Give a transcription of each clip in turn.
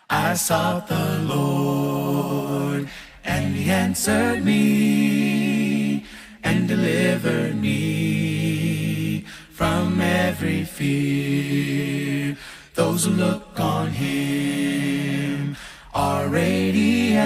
I sought the Lord, and He answered me, and delivered me from every fear. Those who look on Him are radiant.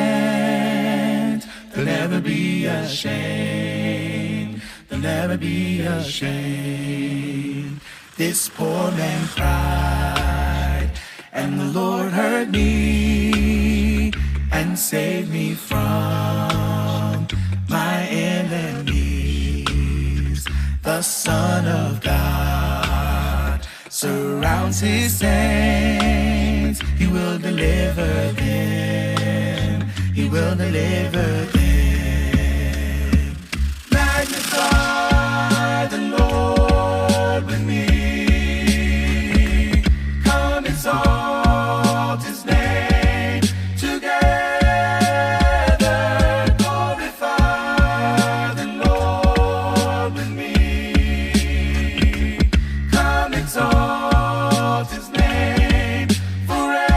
They'll never be ashamed. They'll never be ashamed. This poor man cried, and the Lord heard me and saved me from my enemies. The Son of God surrounds His saints. He will deliver them. He will deliver them. Magnify the Lord with me. Come exalt His name together. Glorify the Lord with me. Come exalt His name forever.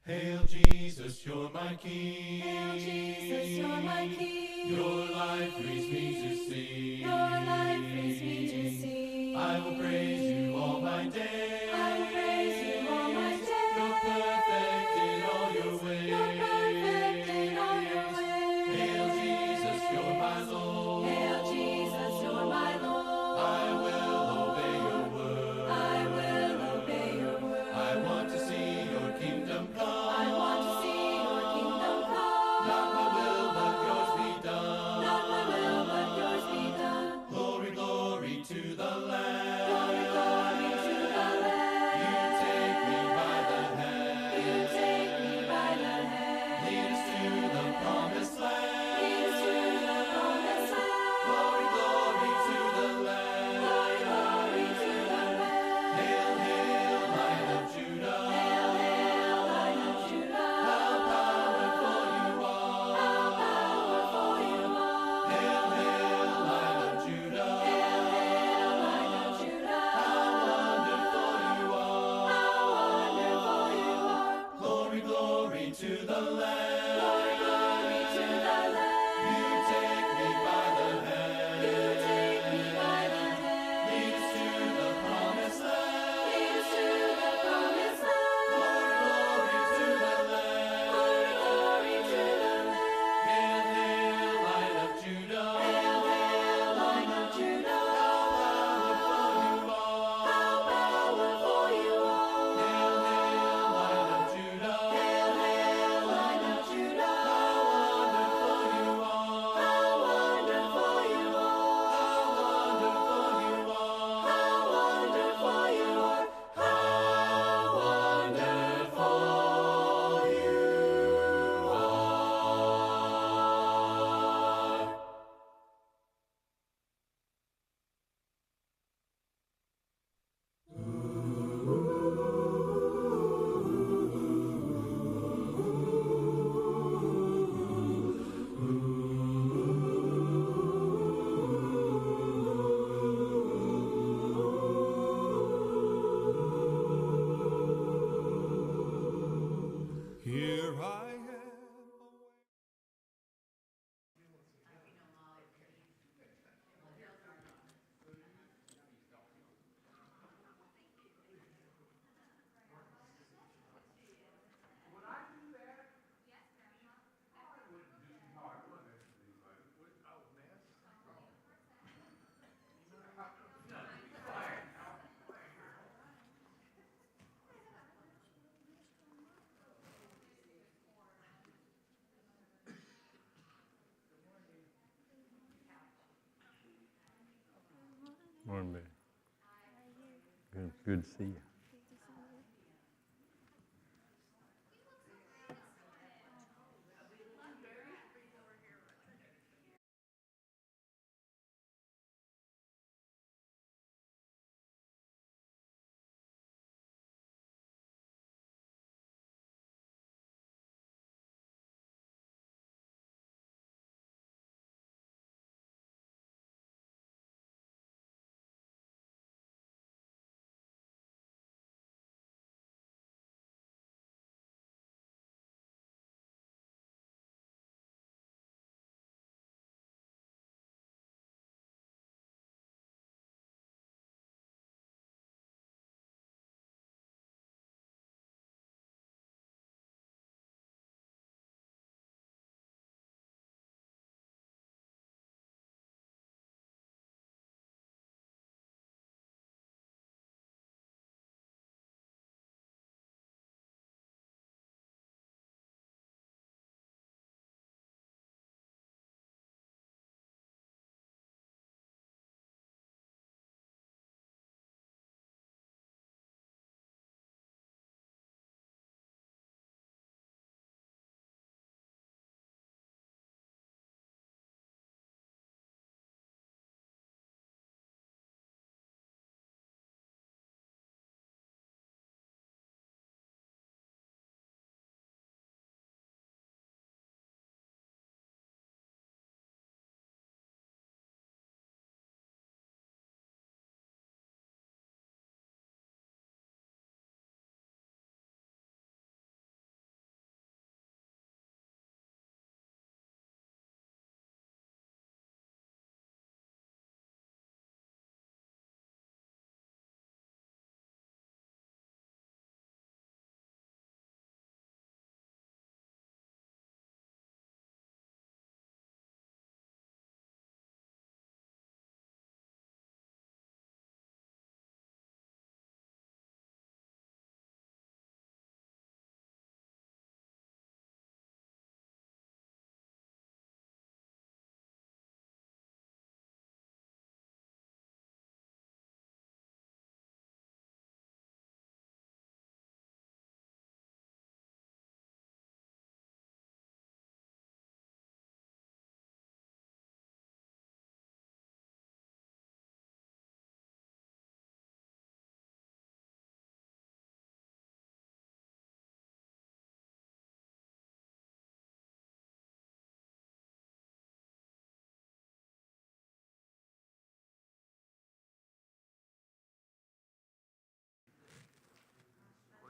Hail Jesus, you're my King. Hail Jesus, you're my King. Your life frees me to see. Your life frees me to see. I will praise you all my days. I will praise you all my days. You're perfect in all your ways. You're perfect in all your ways. Hail Jesus, you're my Lord. Hail Jesus, you're my Lord. I will obey your word. I will obey your word. I want to see your kingdom come. I want to see your kingdom come. Not my will, but yours be done. Not my will, but yours be done. Glory, glory to the Lamb. Glory, glory to the Lamb. You take me by the hand. You take me by the hand. Lead us to the promised land. Lead us to the promised land. Glory, glory to the Lamb. Glory, glory to the Lamb. Hail, hail, Lion of Judah. Hail, hail, Lion of Judah. How powerful you are. How powerful you are. Hail, hail, Lion of Judah. Hail, hail, Lion of Judah. How wonderful you are. How wonderful you are. Glory, glory to the Lamb. Glory, glory to the Lamb. You take me by the hand. You take me by the hand. Lead us to the promised land. Lead us to the promised land. Glory, glory to the Lamb. Glory, glory to the Lamb. Hail, hail, Lion of Judah. Hail, hail, Lion of Judah. How powerful you are. How powerful you are. Hail, hail, Lion of Judah. Hail, hail, Lion of Judah. How wonderful you are. How wonderful you are. How wonderful you are. How wonderful you are. How wonderful you are. Here I am. Morning, baby. Good to see you.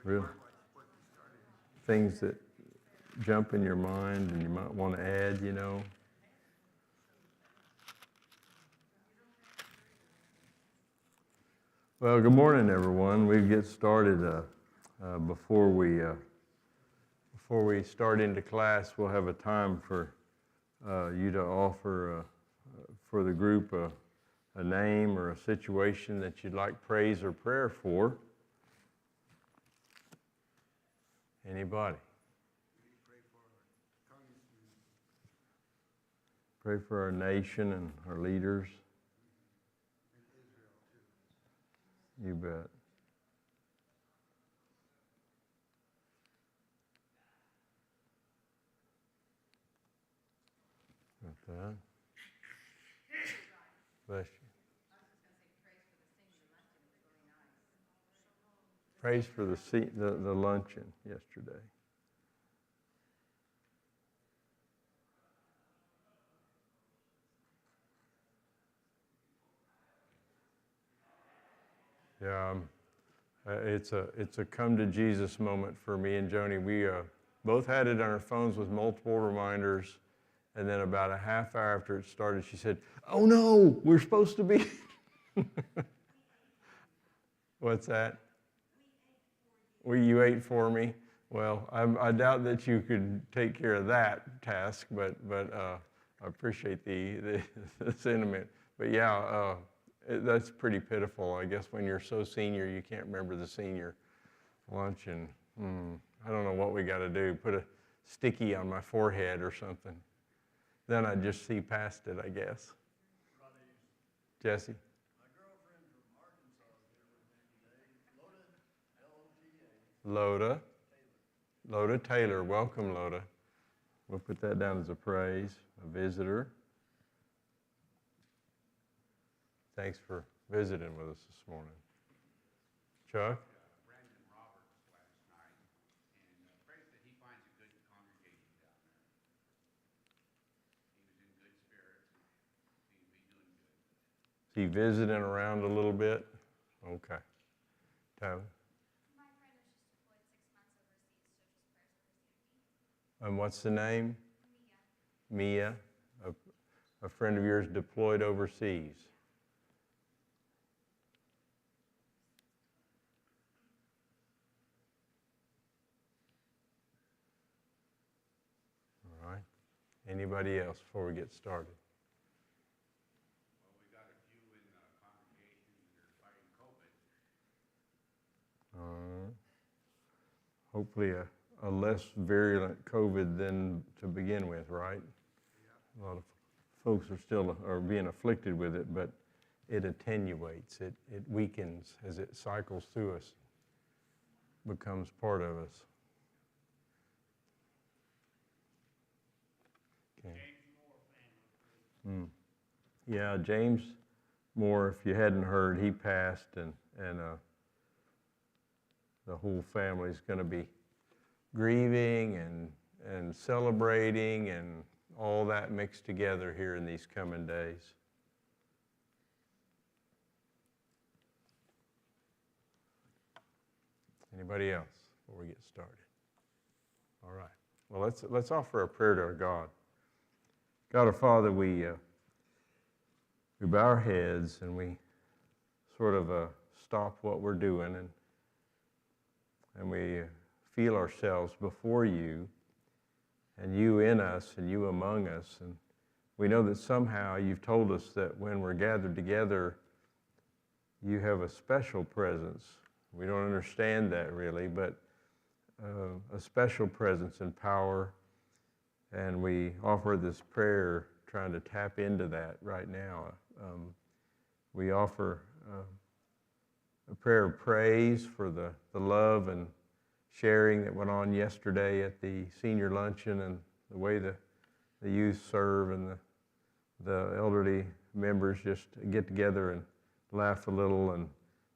Really? Things that jump in your mind and you might want to add, you know? Well, good morning, everyone. We get started before we start into class. We'll have a time for you to offer for the group a name or a situation that you'd like praise or prayer for. Anybody? Pray for our nation and our leaders. You bet. Got that. Bless you. Praise for the luncheon yesterday. Yeah, it's a come to Jesus moment for me and Joni. We both had it on our phones with multiple reminders, and then about a half hour after it started, she said, "Oh no, we're supposed to be." What's that? You ate for me. Well, I doubt that you could take care of that task, but I appreciate the sentiment. But yeah. That's pretty pitiful. I guess when you're so senior, you can't remember the senior luncheon. I don't know what we got to do. Put a sticky on my forehead or something. Then I'd just see past it, I guess. Jesse? My girlfriend from Arkansas is here with me today. Loda, L-O-T-A. Loda Taylor. Welcome, Loda. We'll put that down as a praise, a visitor. Thanks for visiting with us this morning. Chuck? Brandon Roberts last night, and prays that he finds a good congregation down there. He was in good spirits and seemed to be doing good. Is he visiting around a little bit? Okay. Tyler? My friend was just deployed 6 months overseas, so just prayers for his safety. And what's the name? Mia. Mia. A friend of yours deployed overseas. Anybody else before we get started? Well, we got a few in congregations that are fighting COVID. Hopefully a less virulent COVID than to begin with, right? A lot of folks are being afflicted with it, but it attenuates, it weakens as it cycles through us, becomes part of us. Yeah, James Moore, if you hadn't heard, he passed, and the whole family's going to be grieving and celebrating and all that mixed together here in these coming days. Anybody else before we get started? All right. Well, let's offer a prayer to our God. God our Father, we bow our heads and we sort of stop what we're doing and we feel ourselves before you and you in us and you among us. And we know that somehow you've told us that when we're gathered together, you have a special presence. We don't understand that really, but a special presence and power. And we offer this prayer trying to tap into that right now. We offer a prayer of praise for the love and sharing that went on yesterday at the senior luncheon and the way the youth serve and the elderly members just get together and laugh a little and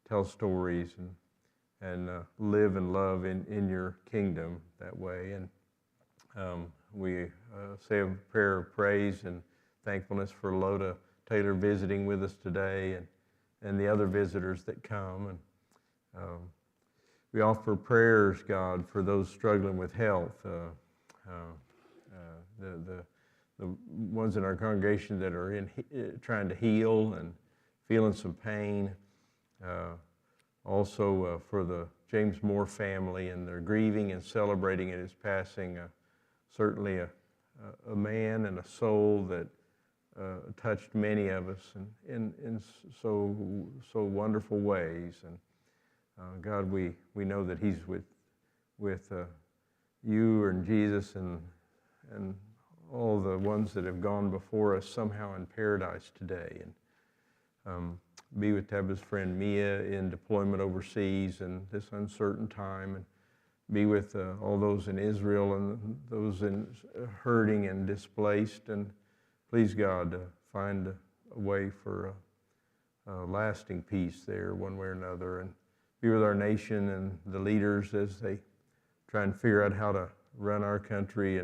tell stories and live and love in your kingdom that way. And we say a prayer of praise and thankfulness for Loda Taylor visiting with us today and the other visitors that come. And We offer prayers, God, for those struggling with health, the ones in our congregation that are trying to heal and feeling some pain. Also for the James Moore family, and they're grieving and celebrating in his passing. Certainly a man and a soul that touched many of us in so wonderful ways. And God, we know that he's with you and Jesus and all the ones that have gone before us somehow in paradise today. And be with Tabitha's friend Mia in deployment overseas in this uncertain time, and be with all those in Israel and those in hurting and displaced. And please, God, find a way for lasting peace there one way or another, and be with our nation and the leaders as they try and figure out how to run our country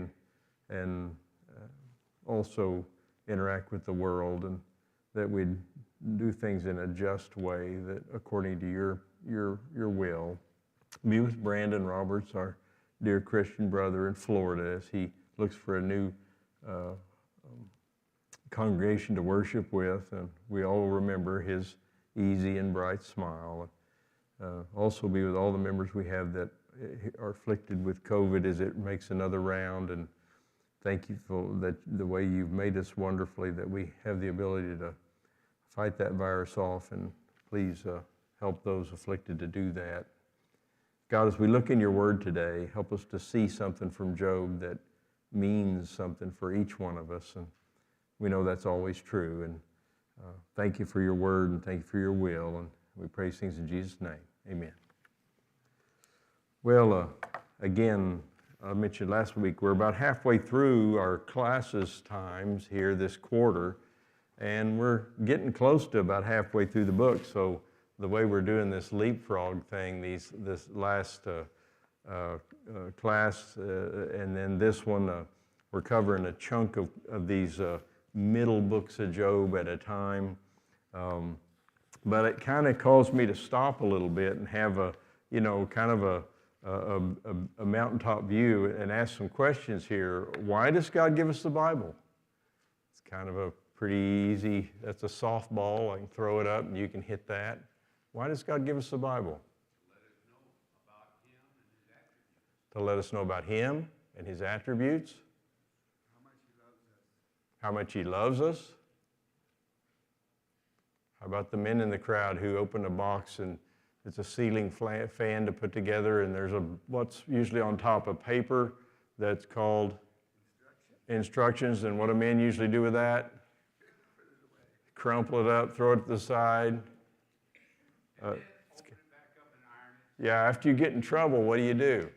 and also interact with the world, and that we'd do things in a just way, that according to your will. Be with Brandon Roberts, our dear Christian brother in Florida, as he looks for a new congregation to worship with, and we all remember his easy and bright smile. Also be with all the members we have that are afflicted with COVID as it makes another round, and thank you for that, the way you've made us wonderfully, that we have the ability to fight that virus off, and please help those afflicted to do that. God, as we look in your word today, help us to see something from Job that means something for each one of us, and we know that's always true. And thank you for your word, and thank you for your will, and we praise things in Jesus' name. Amen. Well, again, I mentioned last week, we're about halfway through our classes times here this quarter, and we're getting close to about halfway through the book. So the way we're doing this leapfrog thing, this last class, and then this one, we're covering a chunk of these middle books of Job at a time. But it kind of caused me to stop a little bit and have a, kind of a mountaintop view and ask some questions here. Why does God give us the Bible? It's kind of a pretty easy, that's a softball. I can throw it up and you can hit that. Why does God give us the Bible? To let us know about Him and His attributes. How much He loves us. How about the men in the crowd who open a box and it's a ceiling fan to put together, and there's what's usually on top of paper that's called instructions. And what do men usually do with that? Crumple it up, throw it to the side. Yeah, after you get in trouble, what do?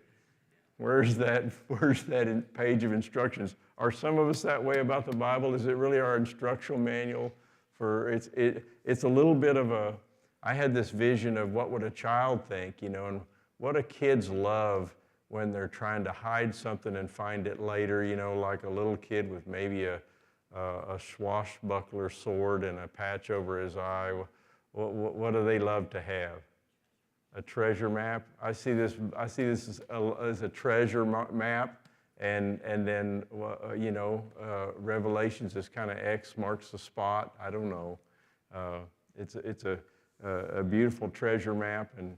Where's that page of instructions? Are some of us that way about the Bible? Is it really our instructional manual? It's a little bit of a, I had this vision of what would a child think, and what do kids love when they're trying to hide something and find it later, like a little kid with maybe a swashbuckler sword and a patch over his eye. What do they love to have? A treasure map. I see this as a treasure map, and then Revelations is kind of X marks the spot. I don't know. It's a beautiful treasure map, and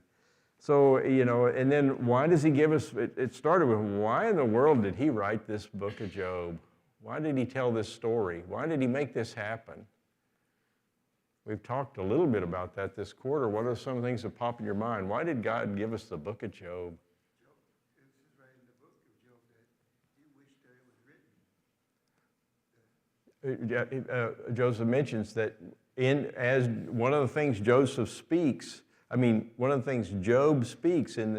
so and then why does He give us? It started with, why in the world did He write this book of Job? Why did He tell this story? Why did He make this happen? We've talked a little bit about that this quarter. What are some things that pop in your mind? Why did God give us the book of Job? This is right in the book of Job that he wished that it was written. Joseph mentions that as one of the things Joseph speaks, one of the things Job speaks in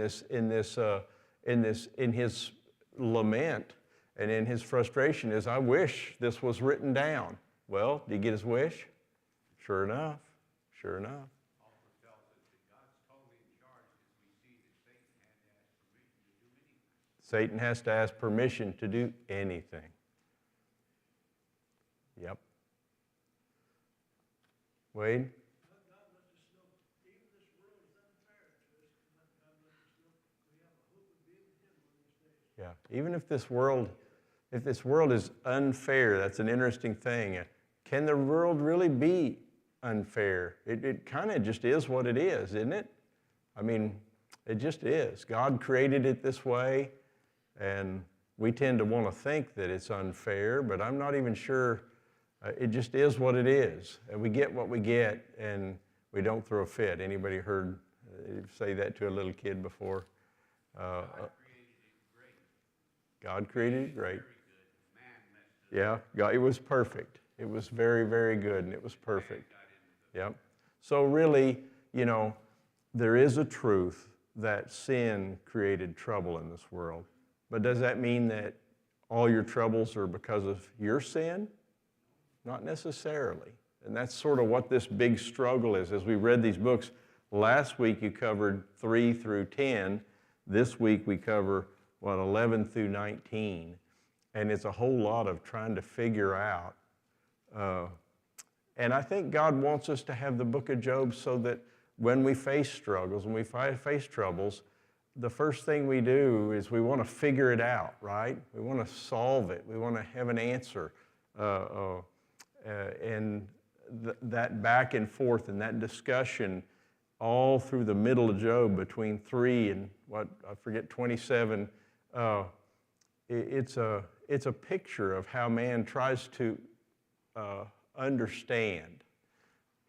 his lament and in his frustration is, I wish this was written down. Well, did he get his wish? Sure enough. Also tells us that God's totally in charge, because we see that Satan had to ask permission to do anything. Satan has to ask permission to do anything. Yep. Wade? Yeah. Even if this world is unfair, that's an interesting thing. Can the world really be unfair? It kind of just is what it is, isn't it? I mean, it just is. God created it this way, and we tend to want to think that it's unfair, but I'm not even sure. It just is what it is, and we get what we get, and we don't throw a fit. Anybody heard say that to a little kid before? God created it great. Yeah, God, it was perfect. It was very, very good, and it was perfect. Yep. So really, you know, there is a truth that sin created trouble in this world. But does that mean that all your troubles are because of your sin? Not necessarily. And that's sort of what this big struggle is. As we read these books, last week you covered 3 through 10. This week we cover, 11 through 19. And it's a whole lot of trying to figure out. And I think God wants us to have the book of Job so that when we face struggles, when we face troubles, the first thing we do is we want to figure it out, right? We want to solve it. We want to have an answer. And that back and forth and that discussion all through the middle of Job between 3 and 27, it's a picture of how man tries to understand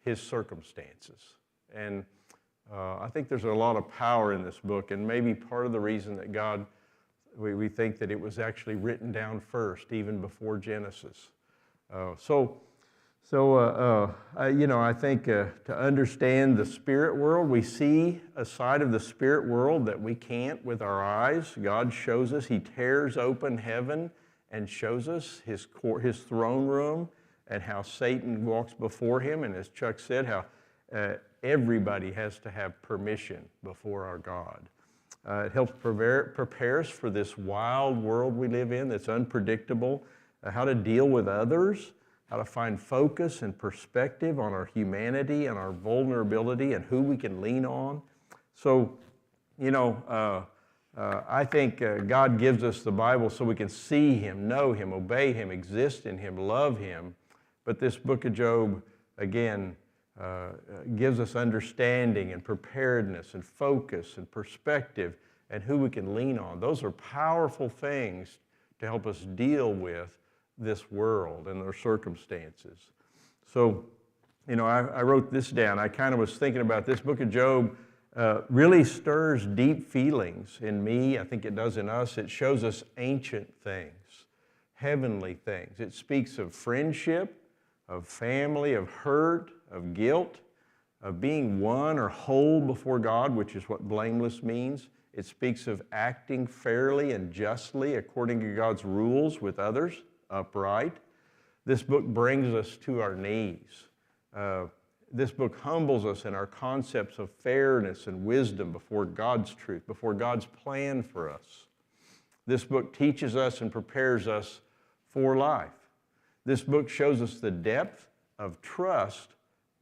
his circumstances. And I think there's a lot of power in this book, and maybe part of the reason that we think that it was actually written down first, even before Genesis. I think to understand the spirit world, we see a side of the spirit world that we can't with our eyes. God shows us. He tears open heaven and shows us his throne room and how Satan walks before him. And as Chuck said, how everybody has to have permission before our God. It helps prepare us for this wild world we live in that's unpredictable, how to deal with others, how to find focus and perspective on our humanity and our vulnerability and who we can lean on. So, I think God gives us the Bible so we can see him, know him, obey him, exist in him, love him. But this book of Job, again, gives us understanding and preparedness and focus and perspective and who we can lean on. Those are powerful things to help us deal with this world and their circumstances. So, I wrote this down. I kind of was thinking about this book of Job really stirs deep feelings in me. I think it does in us. It shows us ancient things, heavenly things. It speaks of friendship, of family, of hurt, of guilt, of being one or whole before God, which is what blameless means. It speaks of acting fairly and justly according to God's rules with others, upright. This book brings us to our knees. This book humbles us in our concepts of fairness and wisdom before God's truth, before God's plan for us. This book teaches us and prepares us for life. This book shows us the depth of trust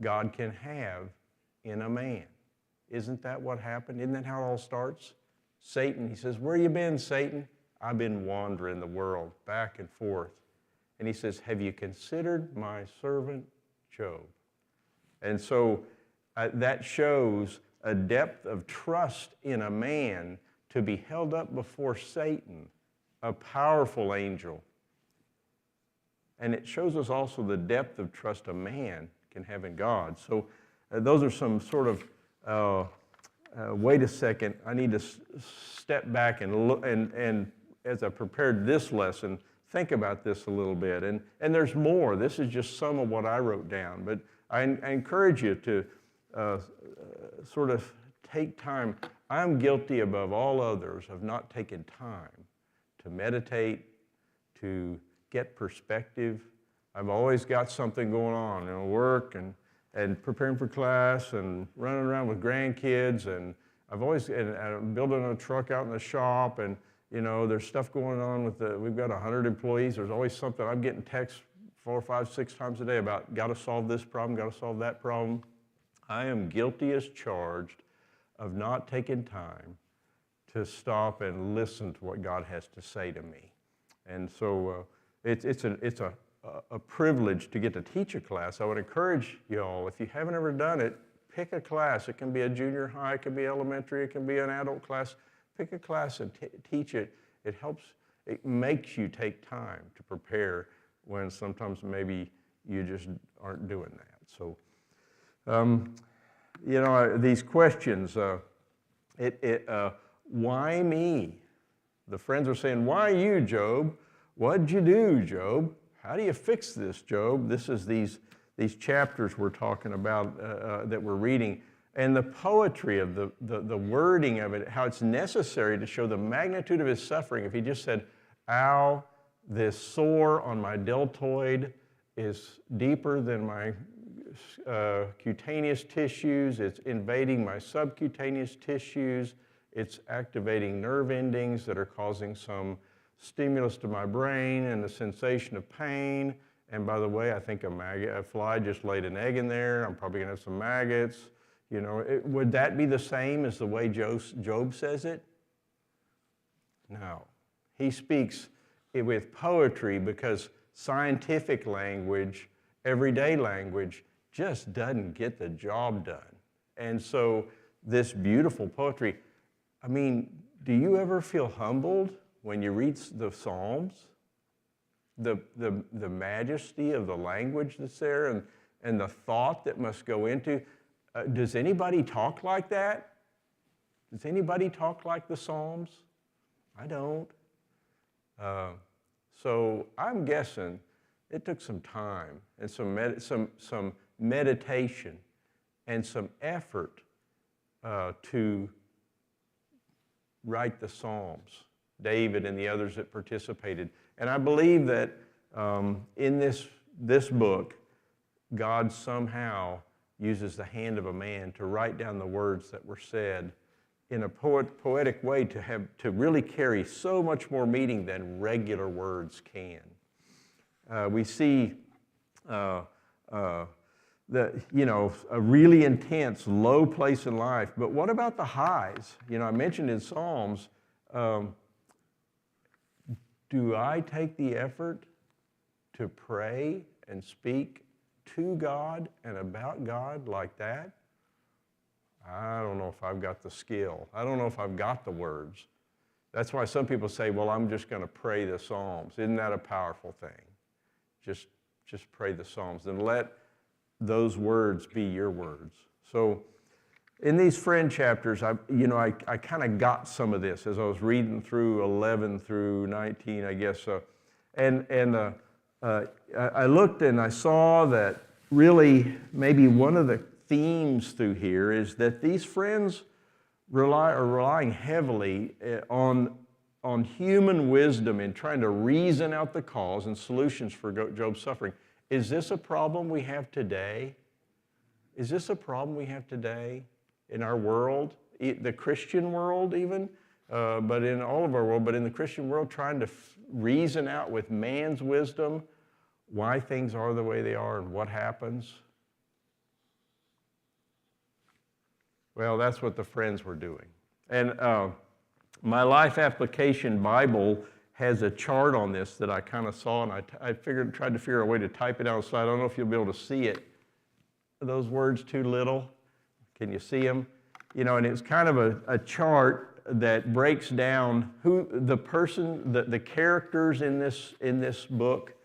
God can have in a man. Isn't that what happened? Isn't that how it all starts? Satan, he says, "Where you been, Satan?" "I've been wandering the world back and forth." And he says, "Have you considered my servant Job?" And so that shows a depth of trust in a man to be held up before Satan, a powerful angel. And it shows us also the depth of trust a man can have in God. So those are some sort of, wait a second, I need to step back and look, and as I prepared this lesson, think about this a little bit. And there's more. This is just some of what I wrote down. But I encourage you to sort of take time. I'm guilty above all others of not taking time to meditate, to get perspective. I've always got something going on, work and preparing for class and running around with grandkids. And I'm building a truck out in the shop, and there's stuff going on we've got 100 employees. There's always something. I'm getting texts 4, 5, 6 times a day about got to solve this problem, got to solve that problem. I am guilty as charged of not taking time to stop and listen to what God has to say to me. And so it's a privilege to get to teach a class. I would encourage you all, if you haven't ever done it, pick a class. It can be a junior high, it can be elementary, it can be an adult class. Pick a class and teach it. It helps, it makes you take time to prepare when sometimes maybe you just aren't doing that. So, you know, these questions, why me? The friends are saying, why you, Job? What'd you do, Job? How do you fix this, Job? This is these chapters we're talking about that we're reading, and the poetry of the wording of it, how it's necessary to show the magnitude of his suffering. If he just said, ow, this sore on my deltoid is deeper than my cutaneous tissues, it's invading my subcutaneous tissues, it's activating nerve endings that are causing some stimulus to my brain and the sensation of pain. And by the way, I think a fly just laid an egg in there. I'm probably going to have some maggots. You know, would that be the same as the way Job says it? No. He speaks it with poetry because scientific language, everyday language, just doesn't get the job done. And so this beautiful poetry, I mean, do you ever feel humbled when you read the Psalms? The majesty of the language that's there and the thought that must go into. Does anybody talk like that? Does anybody talk like the Psalms? I don't. So I'm guessing it took some time and some meditation and some effort to write the Psalms, David and the others that participated. And I believe that in this book, God somehow uses the hand of a man to write down the words that were said in a poetic way to really carry so much more meaning than regular words can. We see a really intense, low place in life. But what about the highs? You know, I mentioned in Psalms, do I take the effort to pray and speak to God and about God like that? I don't know if I've got the skill. I don't know if I've got the words. That's why some people say, well, I'm just going to pray the Psalms. Isn't that a powerful thing? Just pray the Psalms and let those words be your words. So in these friend chapters, I kind of got some of this as I was reading through 11 through 19, I guess. I looked and I saw that really maybe one of the themes through here is that these friends are relying heavily on human wisdom in trying to reason out the cause and solutions for Job's suffering. Is this a problem we have today? Is this a problem we have today in our world, the Christian world even, but in all of our world, but in the Christian world, trying to reason out with man's wisdom why things are the way they are and what happens? Well, that's what the friends were doing. And my Life Application Bible has a chart on this that I kind of saw, and I tried to figure out a way to type it out, so I don't know if you'll be able to see it. Are those words too little? Can you see them? You know, and it's kind of a chart that breaks down who the person, the characters in this book,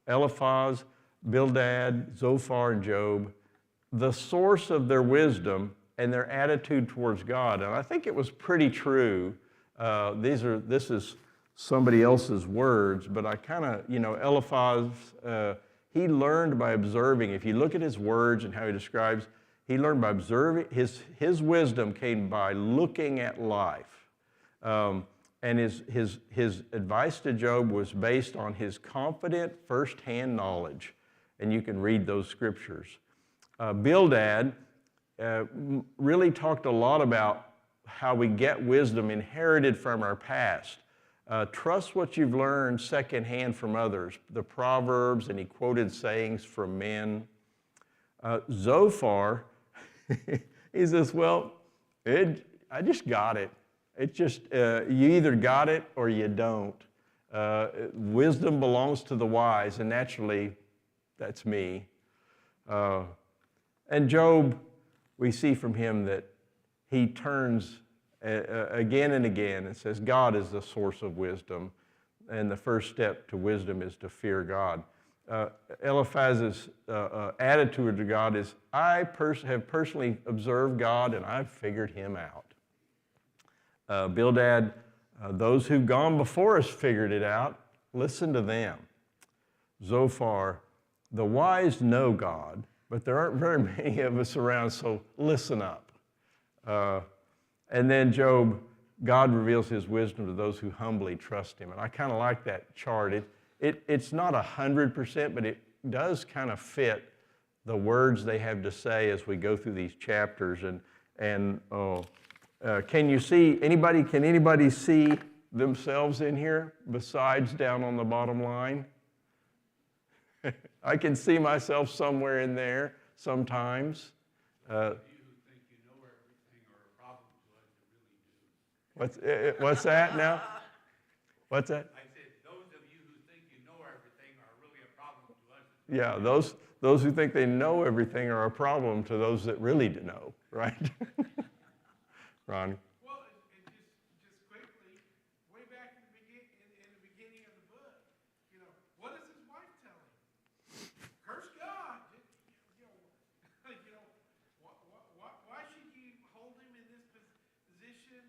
Eliphaz, Bildad, Zophar, and Job, the source of their wisdom and their attitude towards God. And I think it was pretty true. This is somebody else's words, but I kind of, Eliphaz, he learned by observing. If you look at his words and how he describes, he learned by observing. His wisdom came by looking at life. And his advice to Job was based on his confident firsthand knowledge. And you can read those scriptures. Bildad really talked a lot about how we get wisdom inherited from our past. Trust what you've learned secondhand from others, the Proverbs, and he quoted sayings from men. Zophar, he says, well, I just got it. It just, you either got it or you don't. Wisdom belongs to the wise, and naturally, that's me. And Job, we see from him that he turns again and again and says, God is the source of wisdom, and the first step to wisdom is to fear God. Eliphaz's attitude to God is, I have personally observed God, and I've figured him out. Bildad, those who've gone before us figured it out. Listen to them. Zophar, the wise know God, but there aren't very many of us around, so listen up. And then Job, God reveals his wisdom to those who humbly trust him. And I kind of like that chart. It's not 100%, but it does kind of fit the words they have to say as we go through these chapters. Can anybody see themselves in here besides down on the bottom line? I can see myself somewhere in there sometimes. What's that now? What's that? I said, those of you who think you know everything are really a problem to us. Yeah, those who think they know everything are a problem to those that really know, right? Ronnie? Well, and just quickly, way back in the beginning of the book, what does his wife tell him? Curse God. Why should you hold him in this position,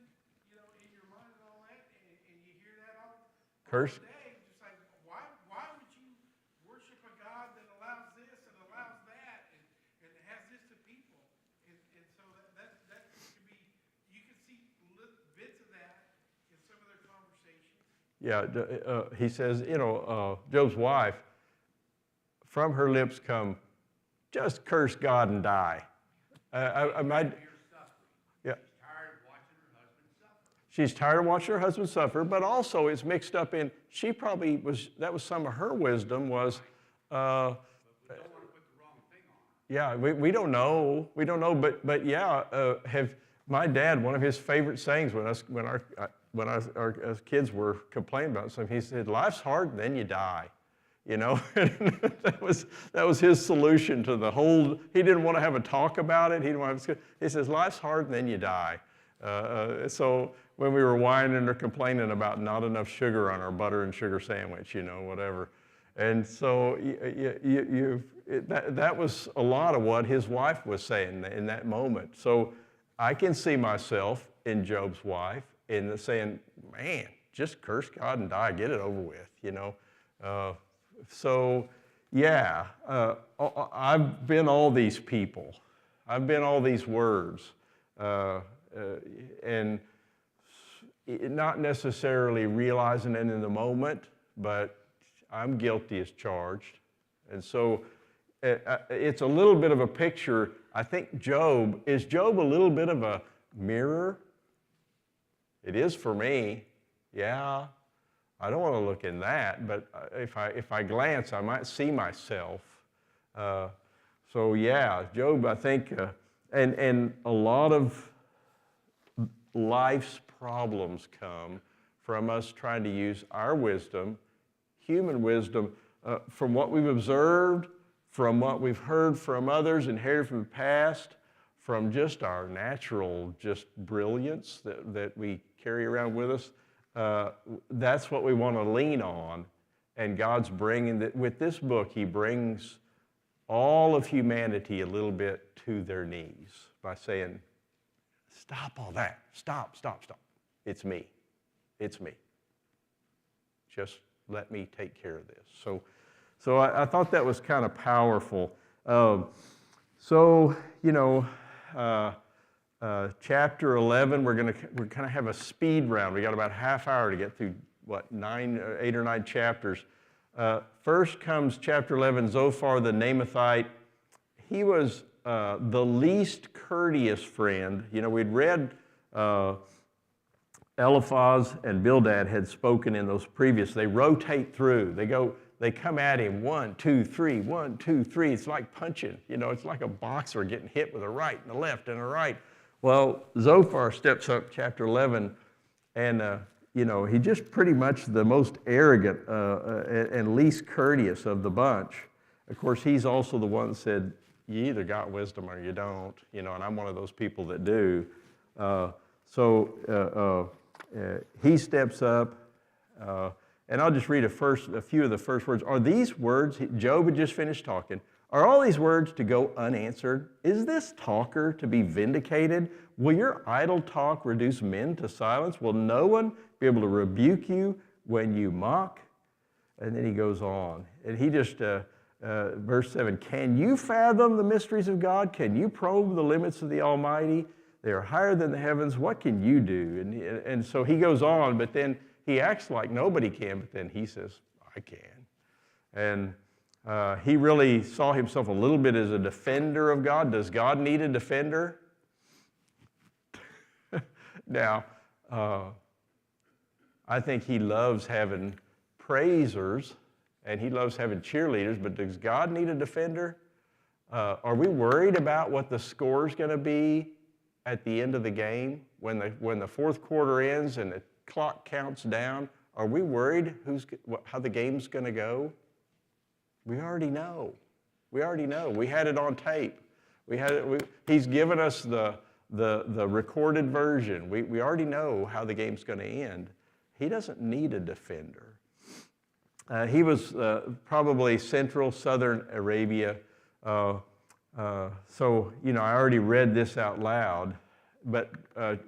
in your mind and all that? And you hear that all Curse. day. Just like, why would you worship a God that allows this and allows that and has this to people? And so that could be, you can see bits of that in some of their conversations. Yeah, he says, Job's wife, from her lips come, just curse God and die. Yeah. She's tired of watching her husband suffer, but also it's mixed up in, she probably was, that was some of her wisdom was, yeah, we don't know, but yeah, my dad, one of his favorite sayings when our kids were complaining about something, he said, life's hard and then you die. That was his solution to the whole, he didn't want to have a talk about it. He says, life's hard and then you die. So when we were whining or complaining about not enough sugar on our butter and sugar sandwich, whatever. And so that was a lot of what his wife was saying in that moment. So I can see myself in Job's wife in saying, man, just curse God and die, get it over with, So, yeah, I've been all these people. I've been all these words. And not necessarily realizing it in the moment, but I'm guilty as charged. And so it's a little bit of a picture. I think is Job a little bit of a mirror? It is for me, yeah. I don't want to look in that, but if I glance, I might see myself. So yeah, Job, I think, and a lot of life's problems come from us trying to use our wisdom, human wisdom, from what we've observed, from what we've heard from others, inherited from the past, from just our natural brilliance that we carry around with us. That's what we want to lean on. And God's bringing that with this book, he brings all of humanity a little bit to their knees by saying, stop all that. Stop. It's me. Just let me take care of this. So I thought that was kind of powerful. Chapter 11, we're going to have a speed round. We got about a half hour to get through, 8 or 9 chapters. First comes chapter 11, Zophar the Naamathite. He was the least courteous friend. We'd read Eliphaz and Bildad had spoken in those previous. They rotate through. They come at him, 1, 2, 3, 1, 2, 3. It's like punching. It's like a boxer getting hit with a right and a left and a right. Well, Zophar steps up, chapter 11, And he's just pretty much the most arrogant and least courteous of the bunch. Of course, he's also the one that said, you either got wisdom or you don't, and I'm one of those people that do. He steps up, and I'll just read a few of the first words. Are these words, Job had just finished talking, are all these words to go unanswered? Is this talker to be vindicated? Will your idle talk reduce men to silence? Will no one be able to rebuke you when you mock? And then he goes on. And he just, verse 7, can you fathom the mysteries of God? Can you probe the limits of the Almighty? They are higher than the heavens. What can you do? And so he goes on, but then he acts like nobody can, but then he says, I can. And he really saw himself a little bit as a defender of God. Does God need a defender? Now, I think he loves having praisers and he loves having cheerleaders, but does God need a defender? Are we worried about what the score is going to be at the end of the game when the fourth quarter ends and the clock counts down? Are we worried how the game's going to go? We already know. We already know. We had it on tape. He's given us the recorded version. We already know how the game's going to end. He doesn't need a defender. He was probably central, southern Arabia. So, I already read this out loud. But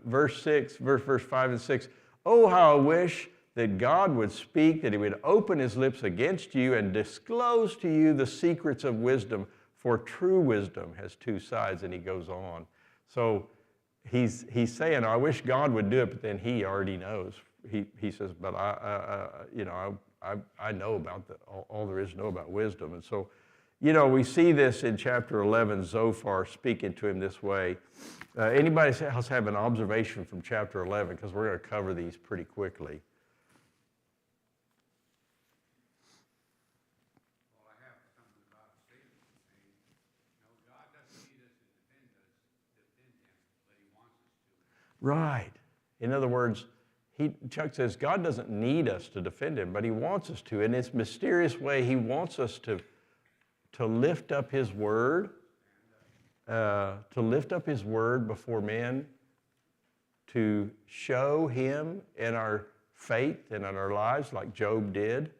verse 5 and 6, oh, how I wish that God would speak, that he would open his lips against you and disclose to you the secrets of wisdom, for true wisdom has two sides, and he goes on. So he's saying, I wish God would do it, but then he already knows. He says, but I know about all there is to know about wisdom. And so, we see this in chapter 11, Zophar speaking to him this way. Anybody else have an observation from chapter 11? Because we're going to cover these pretty quickly. Well, I have something about Stephen. God doesn't need us to defend him, but he wants us to. Right. In other words, Chuck says God doesn't need us to defend him, but he wants us to. In this mysterious way, he wants us to lift up his word, before men, to show him in our faith and in our lives like Job did.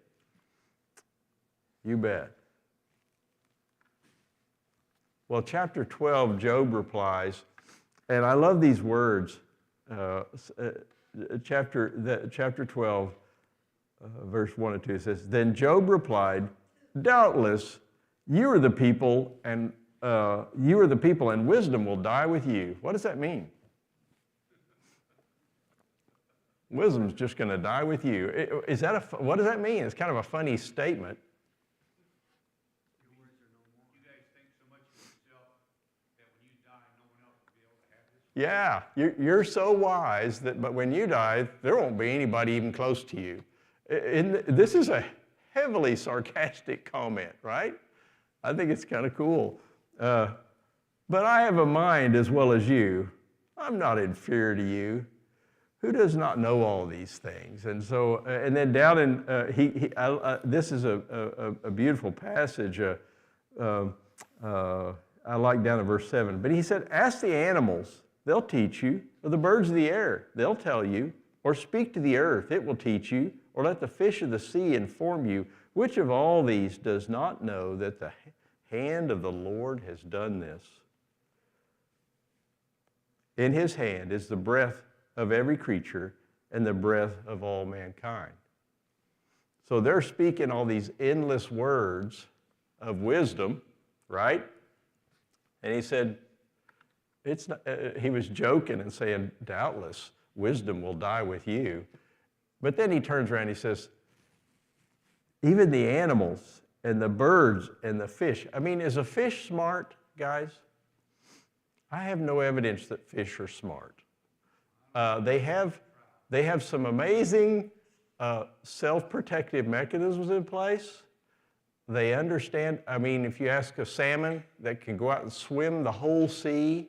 You bet. Well, chapter 12, Job replies, and I love these words. Chapter 12, verse 1 and 2, it says, then Job replied, doubtless you are the people, and wisdom will die with you. What does that mean? Wisdom's just going to die with you. What does that mean? It's kind of a funny statement. You guys think so much of yourself that when you die, no one else will be able to have this? Yeah, you're so wise but when you die, there won't be anybody even close to you. This is a heavily sarcastic comment, right? I think it's kind of cool. But I have a mind as well as you. I'm not inferior to you. Who does not know all these things? And so, and then down in, this is a beautiful passage. I like down in verse 7. But he said, ask the animals, they'll teach you, or the birds of the air, they'll tell you, or speak to the earth, it will teach you, or let the fish of the sea inform you. Which of all these does not know that the hand of the Lord has done this? In his hand is the breath of every creature and the breath of all mankind. So they're speaking all these endless words of wisdom, right? And he said, he was joking and saying, doubtless wisdom will die with you. But then he turns around and he says, even the animals and the birds and the fish. I mean, is a fish smart, guys? I have no evidence that fish are smart. They have some amazing self-protective mechanisms in place. They understand. I mean, if you ask a salmon that can go out and swim the whole sea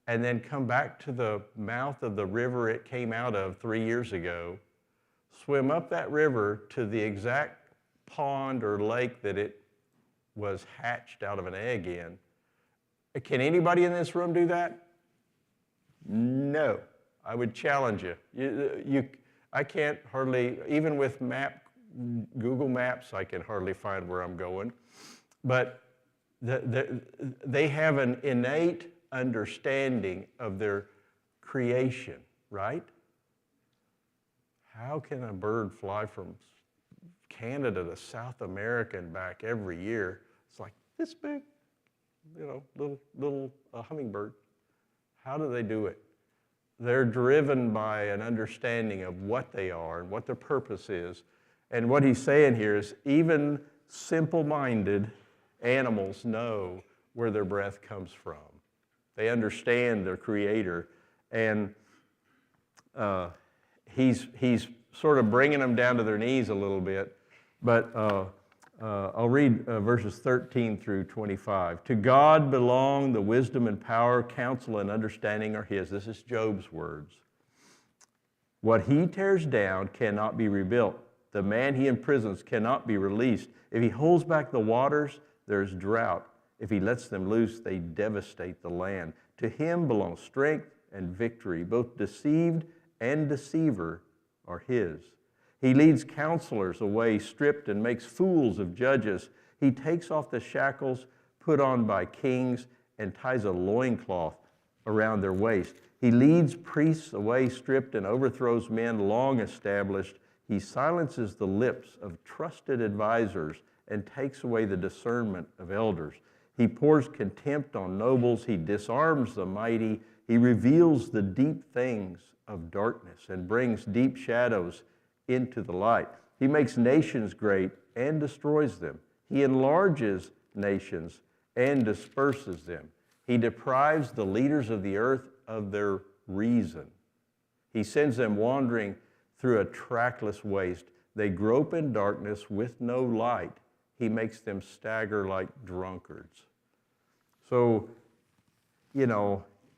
and then come back to the mouth of the river it came out of 3 years ago, swim up that river to the exact pond or lake that it was hatched out of an egg in. Can anybody in this room do that? No. I would challenge you. I can't hardly, even with Google Maps, I can hardly find where I'm going. But they have an innate understanding of their creation, right? How can a bird fly from Canada to South America and back every year? It's like this big, little hummingbird. How do they do it? They're driven by an understanding of what they are and what their purpose is. And what he's saying here is even simple-minded animals know where their breath comes from. They understand their Creator. And he's sort of bringing them down to their knees a little bit. But I'll read verses 13 through 25. To God belong the wisdom and power, counsel and understanding are his. This is Job's words. What he tears down cannot be rebuilt. The man he imprisons cannot be released. If he holds back the waters, there is drought. If he lets them loose, they devastate the land. To him belongs strength and victory. Both deceived and deceiver are his. He leads counselors away stripped and makes fools of judges. He takes off the shackles put on by kings and ties a loincloth around their waist. He leads priests away stripped and overthrows men long established. He silences the lips of trusted advisors and takes away the discernment of elders. He pours contempt on nobles. He disarms the mighty. He reveals the deep things of darkness and brings deep shadows into the light. He makes nations great and destroys them. He enlarges nations and disperses them. He deprives the leaders of the earth of their reason. He sends them wandering through a trackless waste. They grope in darkness with no light. He makes them stagger like drunkards. So,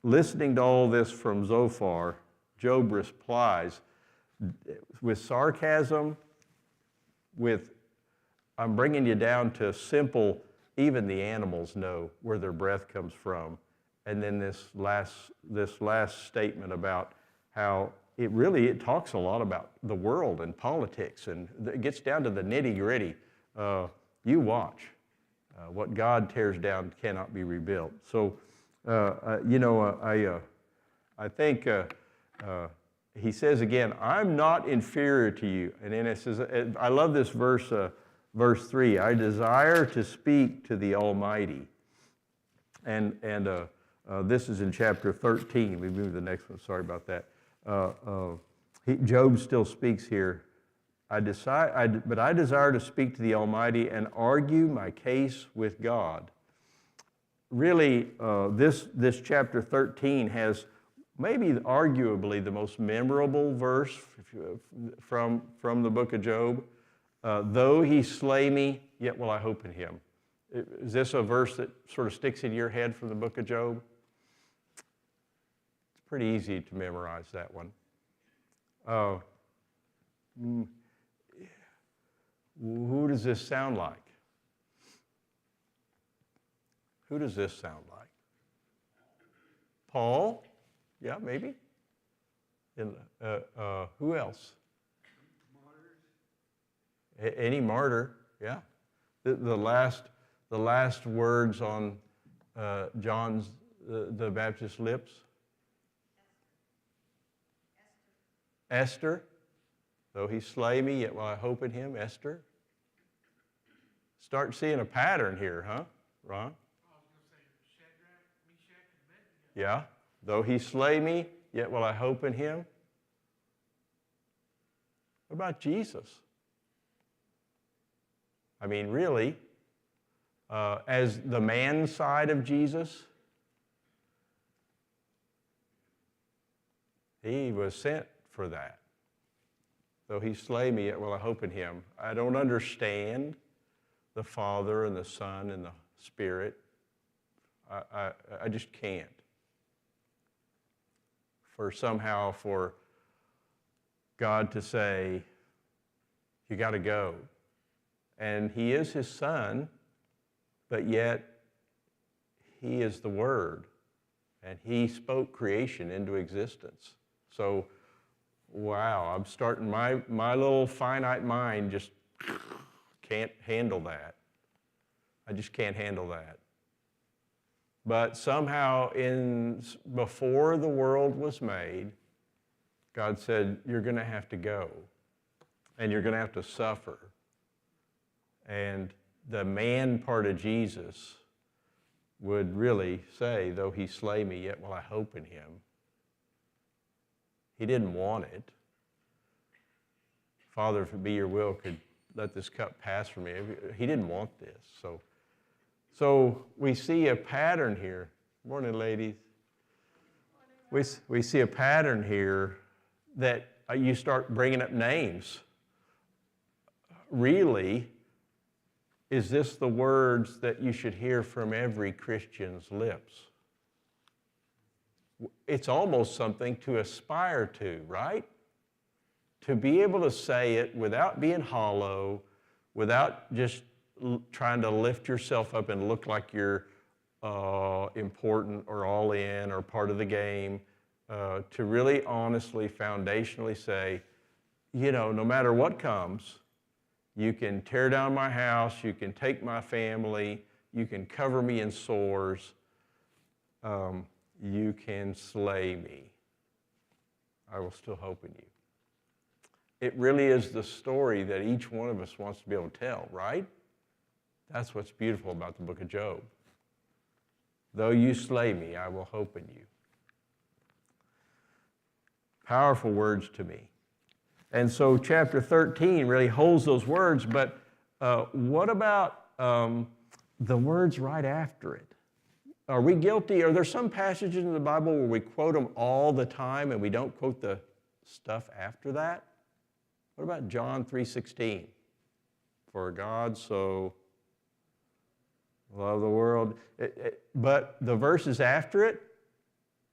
listening to all this from Zophar, Job replies with sarcasm, I'm bringing you down to simple, even the animals know where their breath comes from. And then this last statement about how it talks a lot about the world and politics, and it gets down to the nitty-gritty. You watch. What God tears down cannot be rebuilt. So, I think he says again, I'm not inferior to you. And then it says, I love this verse 3, I desire to speak to the Almighty. And this is in chapter 13. We move to the next one. Sorry about that. Job still speaks here. But I desire to speak to the Almighty and argue my case with God. Really, this chapter 13 has maybe arguably the most memorable verse from the book of Job. Though he slay me, yet will I hope in him. Is this a verse that sort of sticks in your head from the book of Job? It's pretty easy to memorize that one. Who does this sound like? Who does this sound like? Paul? Yeah, maybe. Who else? Martyrs. Any martyr? Yeah. The last words on John's the Baptist's lips. Esther. Though he slay me, yet will I hope in him. Esther. Start seeing a pattern here, huh, Ron? I was going to say Shadrach, Meshach, and Abednego. Yeah. Though he slay me, yet will I hope in him. What about Jesus? I mean, really, as the man side of Jesus, he was sent for that. Though he slay me, yet will I hope in him. I don't understand the Father and the Son and the Spirit. I just can't. somehow for God to say, you got to go. And he is his son, but yet he is the Word, and he spoke creation into existence. So, wow, I'm starting, my little finite mind just can't handle that. I just can't handle that. But somehow, before the world was made, God said, you're going to have to go, and you're going to have to suffer. And the man part of Jesus would really say, though he slay me, yet will I hope in him. He didn't want it. Father, if it be your will, could let this cup pass from me. He didn't want this. So we see a pattern here. Morning, ladies. We see a pattern here that you start bringing up names. Really, is this the words that you should hear from every Christian's lips? It's almost something to aspire to, right? To be able to say it without being hollow, without just trying to lift yourself up and look like you're important or all in or part of the game, to really honestly, foundationally say, you know, no matter what comes, you can tear down my house, you can take my family, you can cover me in sores, you can slay me. I will still hope in you. It really is the story that each one of us wants to be able to tell, right? That's what's beautiful about the book of Job. Though you slay me, I will hope in you. Powerful words to me. And so chapter 13 really holds those words, but what about the words right after it? Are we guilty? Are there some passages in the Bible where we quote them all the time and we don't quote the stuff after that? What about John 3:16? For God so loved the world. But the verses after it,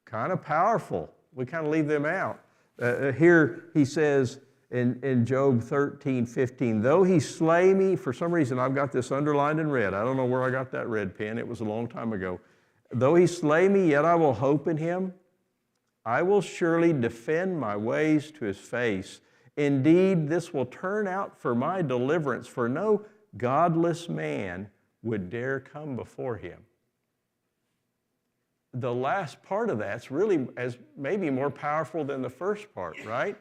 kind of powerful. We kind of leave them out. Here he says in Job 13:15, though he slay me, for some reason I've got this underlined in red. I don't know where I got that red pen. It was a long time ago. Though he slay me, yet I will hope in him. I will surely defend my ways to his face. Indeed, this will turn out for my deliverance, for no godless man would dare come before him. The last part of that's really as maybe more powerful than the first part, right?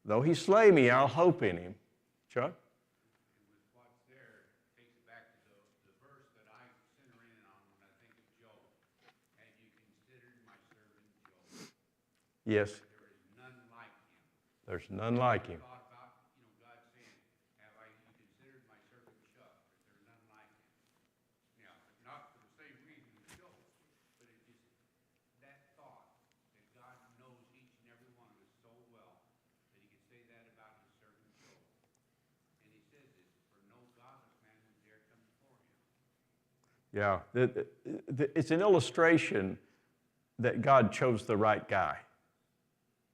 Though he slay me, I'll hope in him. Chuck? With what's there, takes it back to the verse that I center in on when I think of Job. Have you considered my servant Job? Yes. There is none like him. There's none like him. Thought about, God saying, have you considered my servant Job? There's none like him. Now, not for the same reason as Job, but it's just that thought that God knows each and every one of us so well that he could say that about his servant Job. And he says this, for no godless man would dare come before him. Yeah. It's an illustration that God chose the right guy.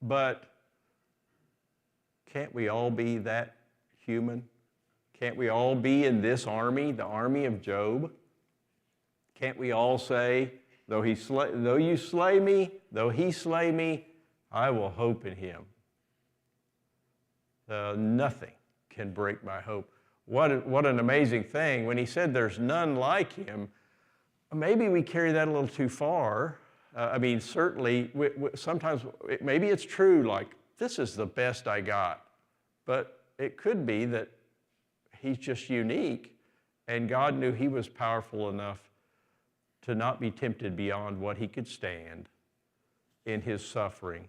But can't we all be that human? Can't we all be in this army, the army of Job? Can't we all say, though you slay me, though he slay me, I will hope in him. Nothing can break my hope. What an amazing thing. When he said there's none like him, maybe we carry that a little too far. Certainly, sometimes maybe it's true, like, this is the best I got. But it could be that he's just unique, and God knew he was powerful enough to not be tempted beyond what he could stand in his suffering,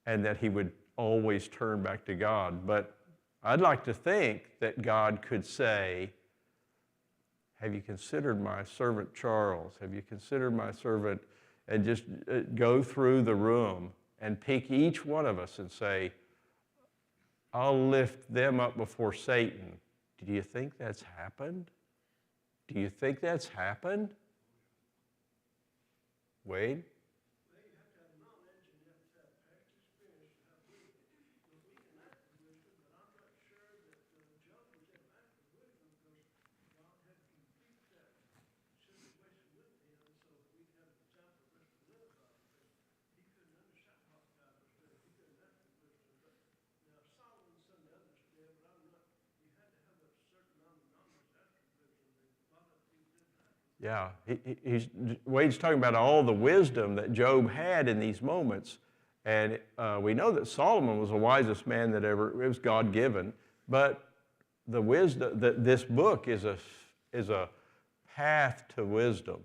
and that he would always turn back to God. But I'd like to think that God could say, have you considered my servant Charles? Have you considered my servant? And just go through the room and pick each one of us and say, I'll lift them up before Satan. Do you think that's happened? Do you think that's happened? Wade? Yeah, Wade's talking about all the wisdom that Job had in these moments. And we know that Solomon was the wisest man that ever, it was God-given. But the wisdom, this book is a path to wisdom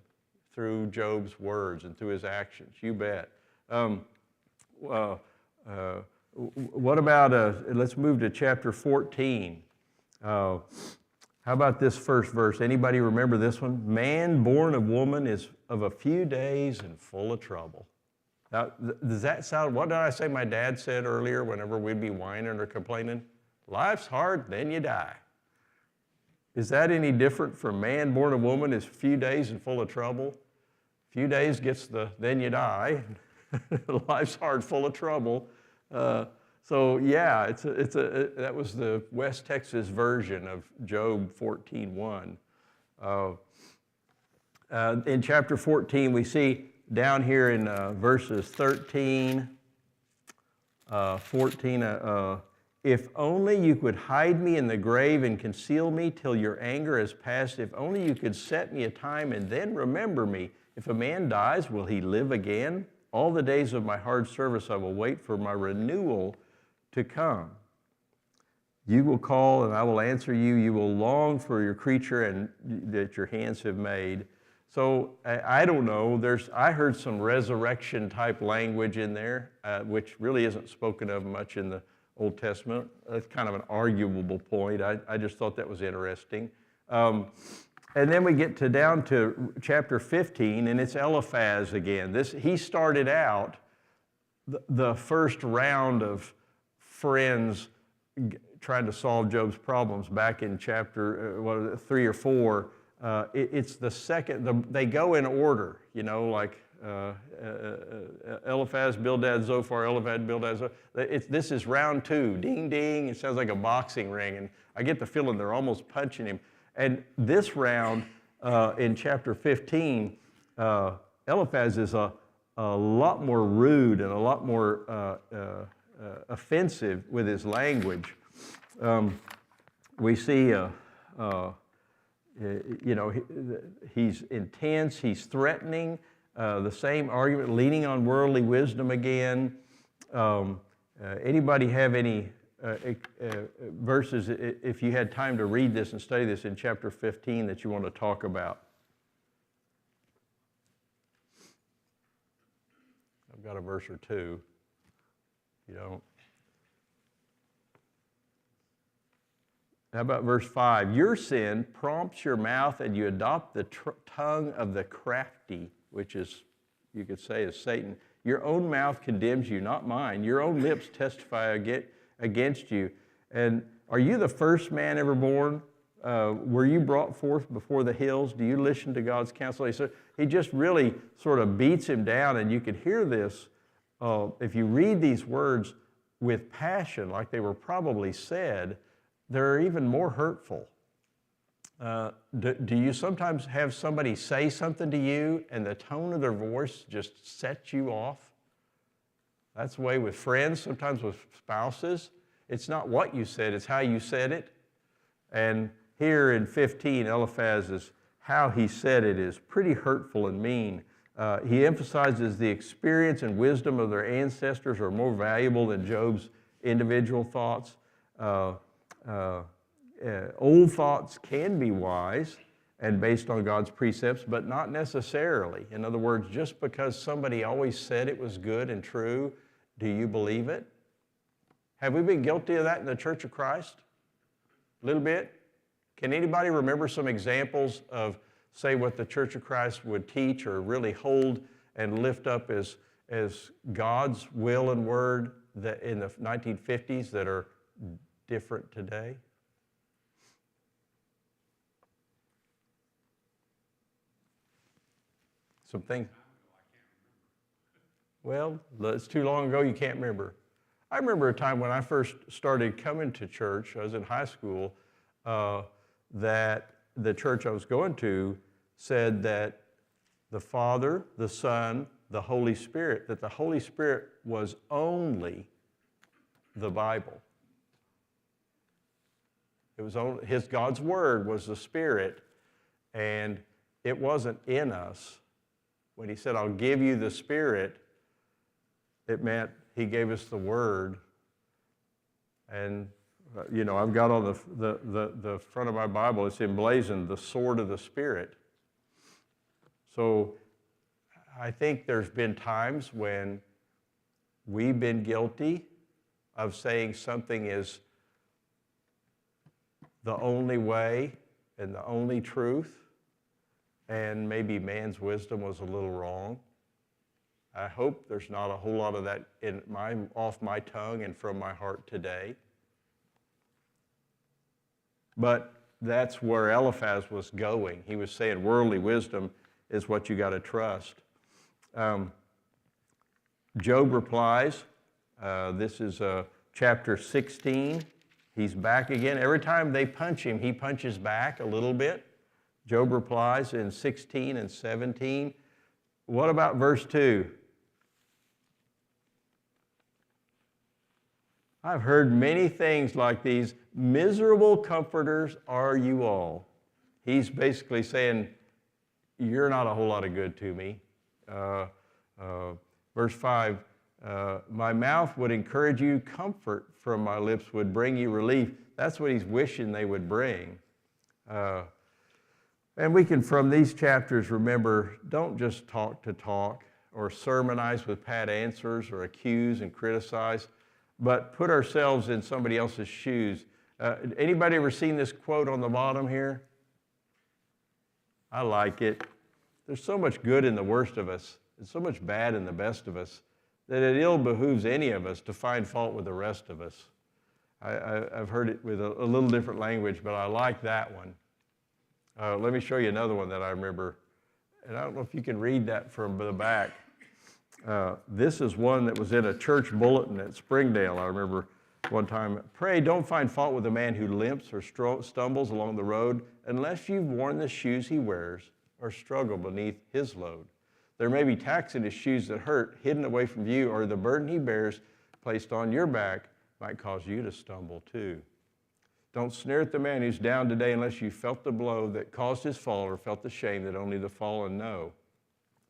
through Job's words and through his actions, you bet. What about, let's move to chapter 14. How about this first verse? Anybody remember this one? Man born of woman is of a few days and full of trouble. Now, does that sound, what did I say my dad said earlier whenever we'd be whining or complaining? Life's hard, then you die. Is that any different from man born of woman is few days and full of trouble? Few days gets the, then you die. Life's hard, full of trouble. So yeah, that was the West Texas version of Job 14:1. In chapter 14, we see down here in verses 13, 14, if only you could hide me in the grave and conceal me till your anger is past. If only you could set me a time and then remember me. If a man dies, will he live again? All the days of my hard service I will wait for my renewal to come. You will call and I will answer you. You will long for your creature and that your hands have made. So I don't know. I heard some resurrection type language in there, which really isn't spoken of much in the Old Testament. That's kind of an arguable point. I just thought that was interesting. And then we get down to chapter 15, and it's Eliphaz again. He started out the first round of friends trying to solve Job's problems back in chapter 3 or 4. It's the second, they go in order, like Eliphaz, Bildad, Zophar, Eliphaz, Bildad, Zophar. This is round 2, ding, ding. It sounds like a boxing ring, and I get the feeling they're almost punching him. And this round in chapter 15, Eliphaz is a lot more rude and a lot more offensive with his language. We see, he's intense, he's threatening, the same argument, leaning on worldly wisdom again. Anybody have any verses, if you had time to read this and study this in chapter 15 that you want to talk about? I've got a verse or two. You don't. How about verse 5? Your sin prompts your mouth and you adopt the tongue of the crafty, which is, you could say, is Satan. Your own mouth condemns you, not mine. Your own lips testify against you. And are you the first man ever born? Were you brought forth before the hills? Do you listen to God's counsel? He just really sort of beats him down, and you could hear this. If you read these words with passion, like they were probably said, they're even more hurtful. Do you sometimes have somebody say something to you and the tone of their voice just sets you off? That's the way with friends, sometimes with spouses. It's not what you said, it's how you said it. And here in 15, Eliphaz's how he said it is pretty hurtful and mean. He emphasizes the experience and wisdom of their ancestors are more valuable than Job's individual thoughts. Old thoughts can be wise and based on God's precepts, but not necessarily. In other words, just because somebody always said it was good and true, do you believe it? Have we been guilty of that in the Church of Christ? A little bit? Can anybody remember some examples of, say, what the Church of Christ would teach or really hold and lift up as God's will and word that in the 1950s that are different today? Some things. Well, it's too long ago, you can't remember. I remember a time when I first started coming to church, I was in high school, that the church I was going to said that the Father, the Son, the Holy Spirit, that the Holy Spirit was only the Bible. It was only, God's Word was the Spirit, and it wasn't in us. When he said, I'll give you the Spirit, it meant he gave us the Word. And, I've got on the front of my Bible, it's emblazoned, the sword of the Spirit. So I think there's been times when we've been guilty of saying something is the only way and the only truth, and maybe man's wisdom was a little wrong. I hope there's not a whole lot of that off my tongue and from my heart today. But that's where Eliphaz was going. He was saying worldly wisdom is what you got to trust. Job replies. This is chapter 16. He's back again. Every time they punch him, he punches back a little bit. Job replies in 16 and 17. What about verse 2? I've heard many things like these. Miserable comforters are you all. He's basically saying, you're not a whole lot of good to me. Verse 5, my mouth would encourage you, comfort from my lips would bring you relief. That's what he's wishing they would bring. And we can, from these chapters, remember, don't just talk to talk or sermonize with pat answers or accuse and criticize, but put ourselves in somebody else's shoes. Anybody ever seen this quote on the bottom here? I like it. There's so much good in the worst of us and so much bad in the best of us that it ill behooves any of us to find fault with the rest of us. I've heard it with a little different language, but I like that one. Let me show you another one that I remember. And I don't know if you can read that from the back. This is one that was in a church bulletin at Springdale. I remember one time, pray don't find fault with a man who limps or stumbles along the road unless you've worn the shoes he wears or struggle beneath his load. There may be tacks in his shoes that hurt, hidden away from view, or the burden he bears placed on your back might cause you to stumble too. Don't sneer at the man who's down today unless you felt the blow that caused his fall or felt the shame that only the fallen know.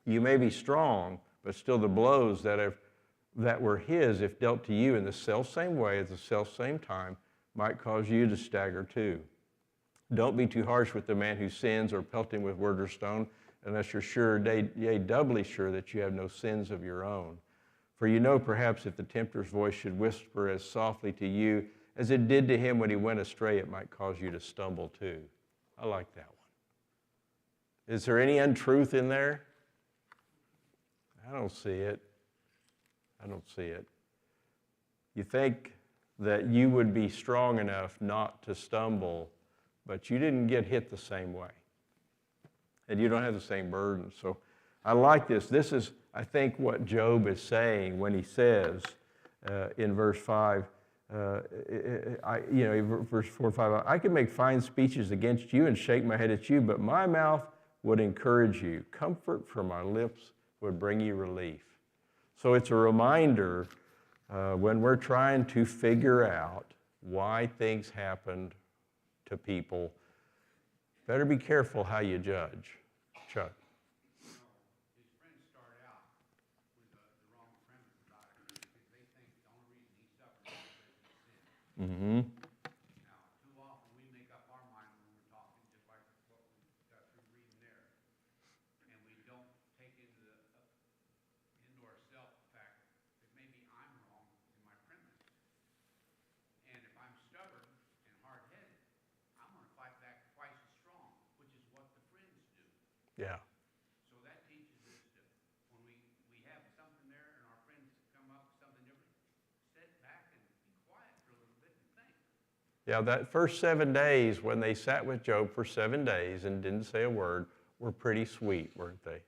You may be strong, but still the blows that were his, if dealt to you in the self-same way at the self-same time, might cause you to stagger too. Don't be too harsh with the man who sins or pelt him with word or stone unless you're sure, yea, doubly sure that you have no sins of your own. For you know perhaps if the tempter's voice should whisper as softly to you as it did to him when he went astray, it might cause you to stumble too. I like that one. Is there any untruth in there? I don't see it. I don't see it. You think that you would be strong enough not to stumble, but you didn't get hit the same way. And you don't have the same burden. So I like this. This is, I think, what Job is saying when he says in verse 5, verse 4 and 5, I can make fine speeches against you and shake my head at you, but my mouth would encourage you. Comfort from my lips would bring you relief. So it's a reminder when we're trying to figure out why things happened to people, better be careful how you judge. Chuck. His friends start out with the wrong premise about it because they think the only reason he suffered is because he sinned. Mm-hmm. Now, too often we make up our mind when we're talking, just like what we got through reading there, and we don't take into ourselves the fact that maybe I'm wrong in my premise. And if I'm stubborn and hard-headed, I'm going to fight back twice as strong, which is what the friends do. Yeah. So that teaches us that when we have something there and our friends come up with something different, sit back and be quiet for a little bit and think. Yeah, that first 7 days when they sat with Job for 7 days and didn't say a word were pretty sweet, weren't they?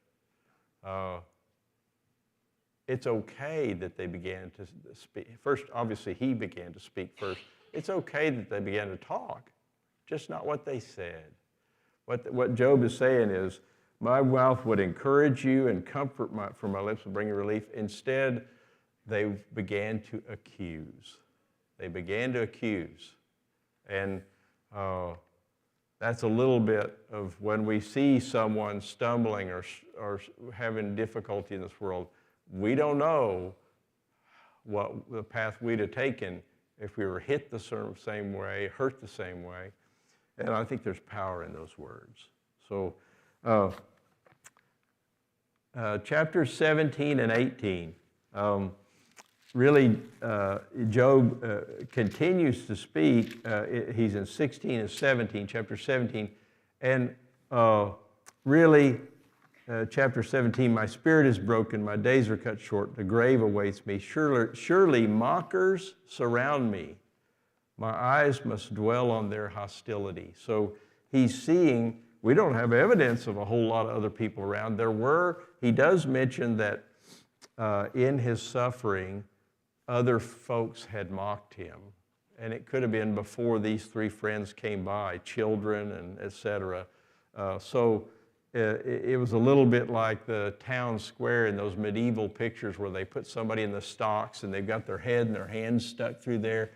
it's okay that they began to speak. First, obviously, he began to speak first. It's okay that they began to talk, just not what they said. What Job is saying is, my mouth would encourage you and comfort for my lips would bring you relief. Instead, they began to accuse. They began to accuse. And that's a little bit of when we see someone stumbling or having difficulty in this world, we don't know what the path we'd have taken if we were hit the same way, hurt the same way. And I think there's power in those words. So chapters 17 and 18, really Job continues to speak. He's in 16 and 17, chapter 17. And really, chapter 17, my spirit is broken, my days are cut short, the grave awaits me. Surely mockers surround me. My eyes must dwell on their hostility. So he's seeing, we don't have evidence of a whole lot of other people around. He does mention that in his suffering, other folks had mocked him. And it could have been before these three friends came by, children and etc. So it was a little bit like the town square in those medieval pictures where they put somebody in the stocks and they've got their head and their hands stuck through there.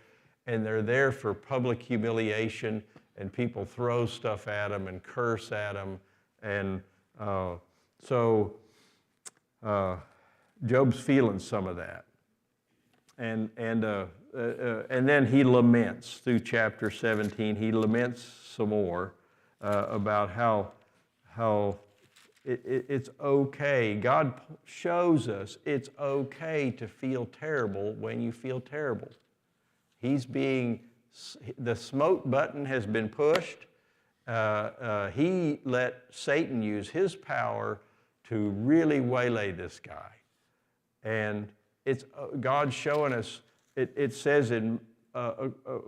And they're there for public humiliation, and people throw stuff at them and curse at them. And so Job's feeling some of that. And then he laments through chapter 17. He laments some more about how it's okay. God shows us it's okay to feel terrible when you feel terrible. The smoke button has been pushed. He let Satan use his power to really waylay this guy. And it's God showing us, it says in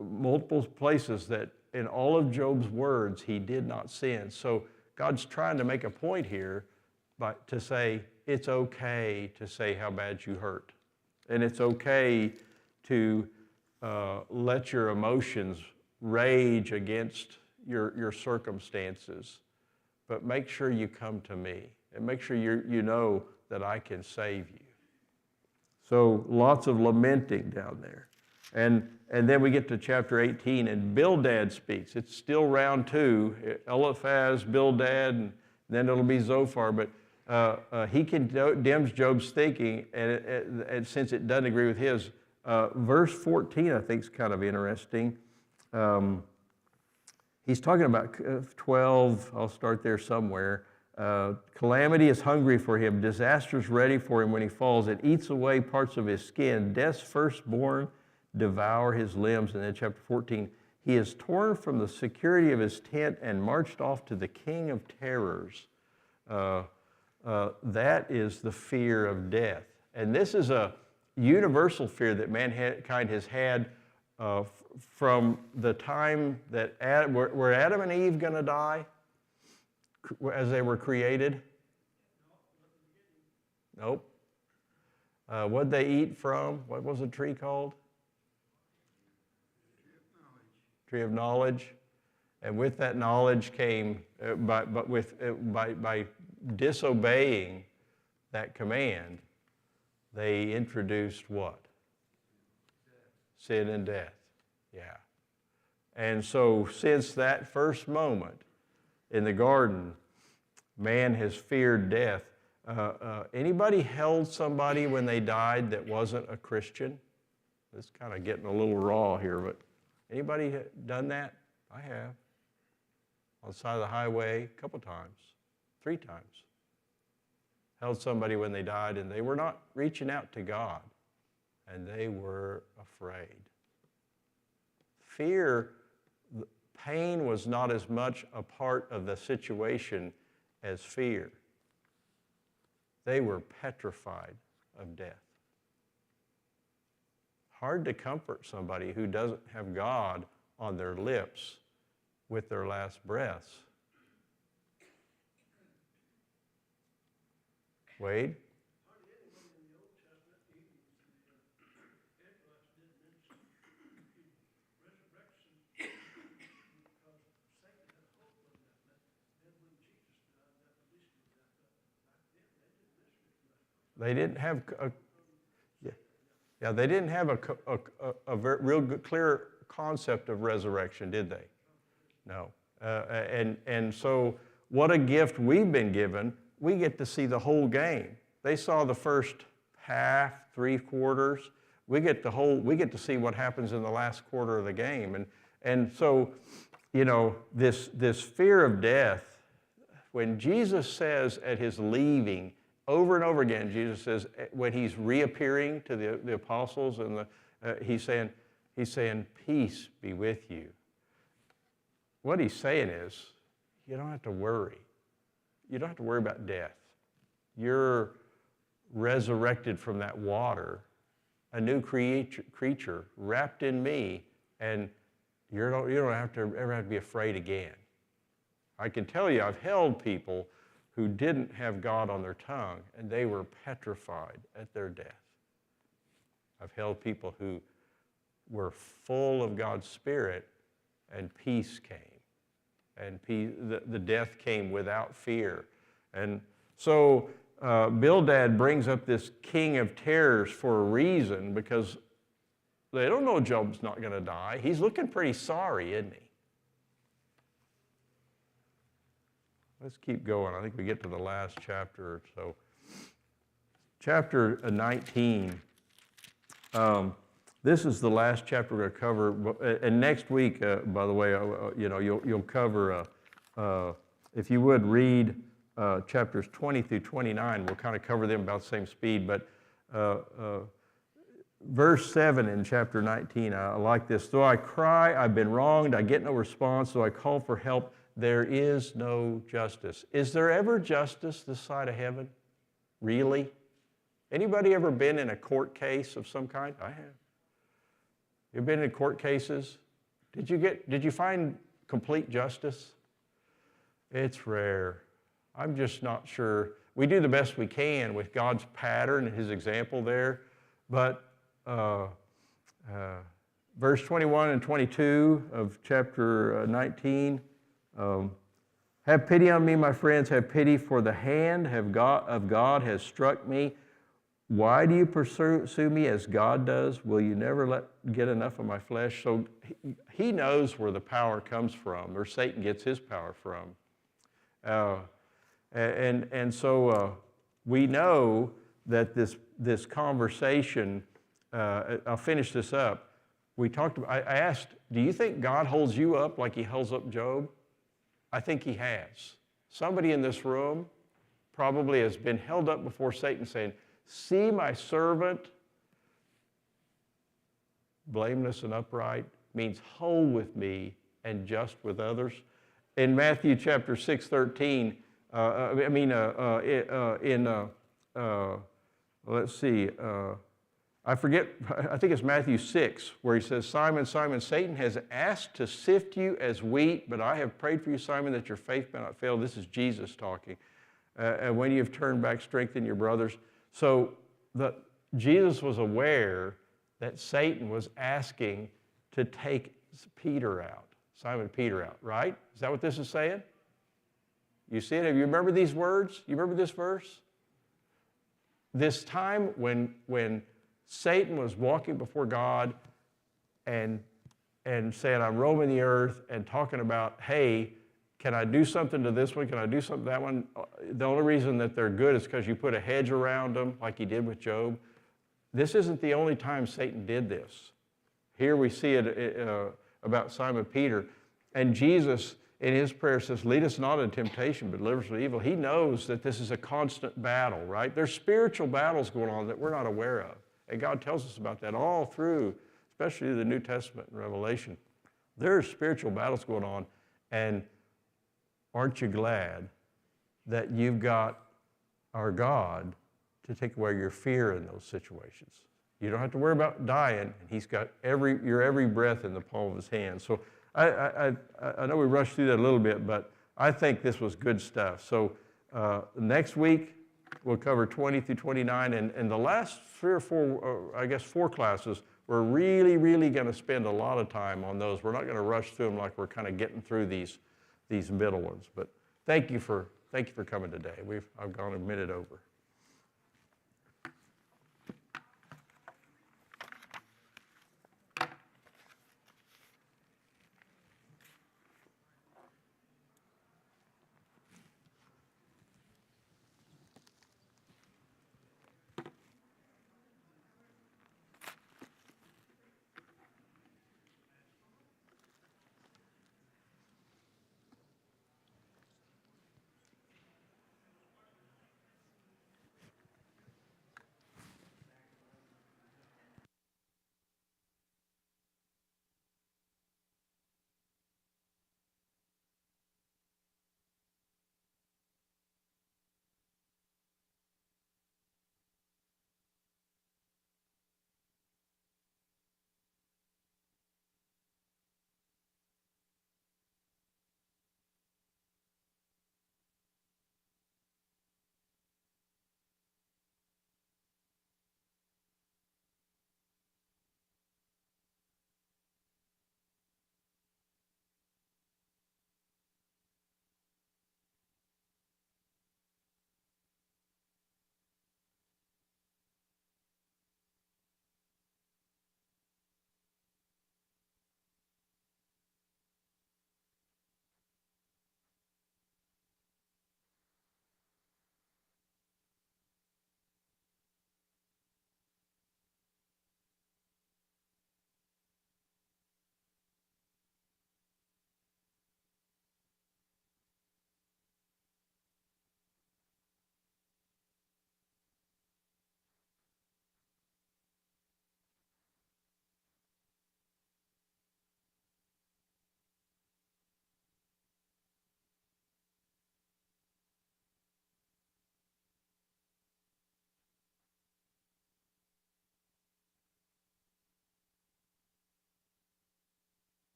multiple places that in all of Job's words, he did not sin. So God's trying to make a point here to say, it's okay to say how bad you hurt. And it's okay to let your emotions rage against your circumstances, but make sure you come to me and make sure you know that I can save you. So lots of lamenting down there. And then we get to chapter 18 and Bildad speaks. It's still round two, Eliphaz, Bildad, and then it'll be Zophar, but he condemns Job's thinking and since it doesn't agree with his. Verse 14, I think, is kind of interesting. He's talking about 12, I'll start there somewhere. Calamity is hungry for him. Disaster is ready for him when he falls. It eats away parts of his skin. Death's firstborn devour his limbs. And then chapter 14, he is torn from the security of his tent and marched off to the king of terrors. That is the fear of death. And this is a universal fear that mankind has had from the time that were Adam and Eve going to die as they were created? Nope. What'd they eat from? What was the tree called? Tree of knowledge. And with that knowledge came, by disobeying that command, they introduced what? Sin and death. Yeah. And so since that first moment in the garden, man has feared death. Anybody held somebody when they died that wasn't a Christian? It's kind of getting a little raw here, but anybody done that? I have. On the side of the highway a couple times, 3 times. Held somebody when they died and they were not reaching out to God and they were afraid. Fear, pain was not as much a part of the situation as fear. They were petrified of death. Hard to comfort somebody who doesn't have God on their lips with their last breaths. Wade? Hardly anyone in the Old They didn't have they didn't have a real good, clear concept of resurrection, did they? No. And so what a gift we've been given. We get to see the whole game. They saw the first half, 3 quarters. We get to see what happens in the last quarter of the game. And so, you know, this fear of death, when Jesus says at his leaving, over and over again, Jesus says, when he's reappearing to the apostles, and he's saying, peace be with you. What he's saying is, you don't have to worry. You don't have to worry about death. You're resurrected from that water, a new creature wrapped in me, and you don't ever have to be afraid again. I can tell you, I've held people who didn't have God on their tongue, and they were petrified at their death. I've held people who were full of God's Spirit, and peace came. And the death came without fear. And so Bildad brings up this king of terrors for a reason, because they don't know Job's not going to die. He's looking pretty sorry, isn't he? Let's keep going. I think we get to the last chapter or so. Chapter 19. This is the last chapter we're going to cover. And next week, by the way, you'll cover, if you would read chapters 20 through 29. We'll kind of cover them about the same speed. But verse 7 in chapter 19, I like this. Though I cry, I've been wronged, I get no response. Though I call for help, there is no justice. Is there ever justice this side of heaven? Really? Anybody ever been in a court case of some kind? I have. You've been in court cases? Did you find complete justice? It's rare. I'm just not sure. We do the best we can with God's pattern and his example there, but verse 21 and 22 of chapter 19, have pity on me, my friends, have pity, for the hand of God has struck me. Why do you pursue me as God does? Will you never get enough of my flesh? So he knows where the power comes from, or Satan gets his power from. And so we know that this conversation, I'll finish this up. I asked, do you think God holds you up like he holds up Job? I think he has. Somebody in this room probably has been held up before Satan saying, see my servant, blameless and upright, means whole with me and just with others. In Matthew chapter 6:13, let's see, I forget, I think it's Matthew 6, where he says, Simon, Simon, Satan has asked to sift you as wheat, but I have prayed for you, Simon, that your faith may not fail. This is Jesus talking. And when you have turned back, strengthen your brothers. So Jesus was aware that Satan was asking to take Peter out, Simon Peter out, right? Is that what this is saying? You see it? Have you remember these words? You remember this verse? This time when Satan was walking before God and saying, I'm roaming the earth, and talking about, hey, can I do something to this one? Can I do something to that one? The only reason that they're good is because you put a hedge around them like he did with Job. This isn't the only time Satan did this. Here we see it about Simon Peter. And Jesus, in his prayer, says, lead us not into temptation, but deliver us from evil. He knows that this is a constant battle, right? There's spiritual battles going on that we're not aware of. And God tells us about that all through, especially the New Testament and Revelation. There are spiritual battles going on, and aren't you glad that you've got our God to take away your fear in those situations? You don't have to worry about dying, and he's got your every breath in the palm of his hand. So I know we rushed through that a little bit, but I think this was good stuff. So next week, we'll cover 20 through 29, and the last 3 or 4, 4 classes, we're really, really going to spend a lot of time on those. We're not going to rush through them like we're kind of getting through these middle ones. But thank you for coming today. I've gone a minute over.